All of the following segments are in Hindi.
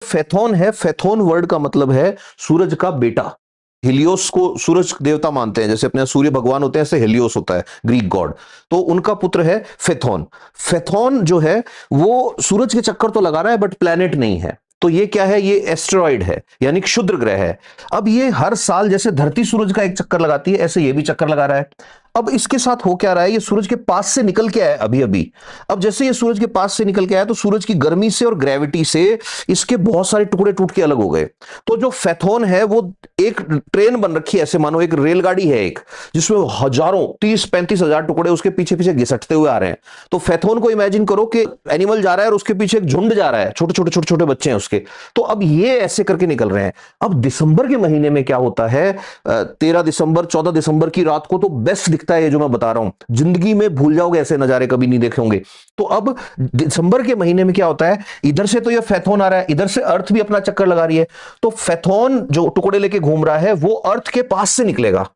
फेथोन है, फेथोन वर्ड का मतलब है सूरज का बेटा। हिलियोस को सूरज देवता मानते हैं, जैसे अपने सूर्य भगवान होते हैं ऐसे हिलियोस होता है ग्रीक गॉड। तो उनका पुत्र है फेथोन। फेथोन जो है वो सूरज के चक्कर तो लगा रहा है बट प्लैनेट नहीं है। तो ये क्या है, ये एस्टेरॉइड है, यानी क्षुद्र ग्रह है। अब ये हर साल जैसे धरती सूरज का एक चक्कर लगाती है, ऐसे ये भी चक्कर लगा रहा है। अब इसके साथ हो क्या रहा है, ये सूरज के पास से निकल के आया अभी अभी। अब जैसे ये सूरज के पास से निकल के आया तो सूरज की गर्मी से और ग्रेविटी से इसके बहुत सारे टुकड़े टूट के अलग हो गए। तो जो फेथोन है वो एक ट्रेन बन रखी है, ऐसे मानो एक रेलगाड़ी है एक, जिसमें हजारों 30-35 हजार टुकड़े उसके पीछे पीछे घिसटते हुए आ रहे हैं। तो फेथोन को इमेजिन करो कि एनिमल जा रहा है और उसके पीछे एक झुंड जा रहा है, छोटे छोटे छोटे छोटे बच्चे हैं उसके। तो अब ये ऐसे करके निकल रहे हैं। अब दिसंबर के महीने में क्या होता है, 13 दिसंबर 14 दिसंबर की रात को तो बेस्ट दिखता है ये जो मैं बता रहा हूं, जिंदगी में भूल जाओगे ऐसे नजारे कभी नहीं देखे होंगे। तो अब दिसंबर के महीने में क्या होता है, इधर से तो ये फेथोन आ रहा है, इधर से अर्थ भी अपना चक्कर लगा रही है। तो फेथोन जो टुकड़े लेके घूम रहा है वो अर्थ के पास से निकलेगा,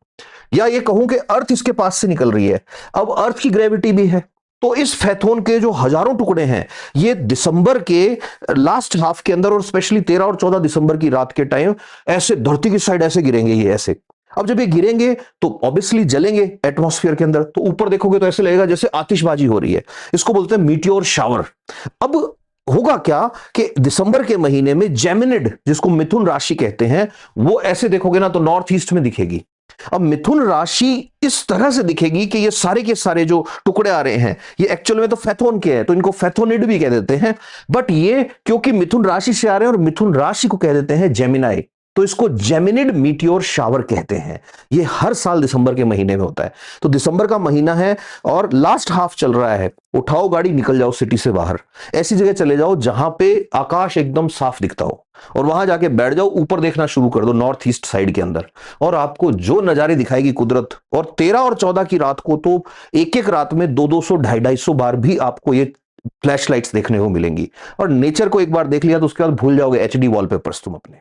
या ये कहूं कि अर्थ इसके पास से निकल रही है। अब अर्थ की ग्रेविटी भी है। तो इस फेथोन के जो हजारों टुकड़े हैं ये दिसंबर के लास्ट हाफ के अंदर और स्पेशली 13 और 14 दिसंबर की रात के टाइम ऐसे धरती की साइड ऐसे गिरेंगे ये ऐसे। अब जब ये गिरेंगे तो ऑब्वियसली जलेंगे एटमॉस्फेयर के अंदर। तो ऊपर देखोगे तो ऐसे लगेगा जैसे आतिशबाजी हो रही है। इसको बोलते हैं मीटियोर शावर। अब होगा क्या कि दिसंबर के महीने में जेमिनिड, जिसको मिथुन राशि कहते हैं, वो ऐसे देखोगे ना तो नॉर्थ ईस्ट में दिखेगी। अब मिथुन राशि इस तरह से दिखेगी कि ये सारे के सारे जो टुकड़े आ रहे हैं ये एक्चुअल में तो फेथोन के हैं, तो इनको फेथोनिड भी कह देते हैं। बट ये क्योंकि मिथुन राशि से आ रहे हैं और मिथुन राशि को कह देते हैं जेमिनाई, तो इसको जेमिनिड मीटियोर शावर कहते हैं। ये हर साल दिसंबर के महीने में होता है। तो दिसंबर का महीना है और लास्ट हाफ चल रहा है, उठाओ गाड़ी निकल जाओ सिटी से बाहर, ऐसी जगह चले जाओ जहां पे आकाश एकदम साफ दिखता हो और वहां जाके बैठ जाओ, ऊपर देखना शुरू कर दो नॉर्थ ईस्ट साइड के अंदर, और आपको जो नजारे दिखाएगी कुदरत। और 13 और 14 की रात को तो एक एक रात में 200-200 250-250 बार भी आपको ये फ्लैश लाइट्स देखने को मिलेंगी। और नेचर को एक बार देख लिया तो उसके बाद भूल जाओगे एचडी वॉलपेपर्स तुम अपने।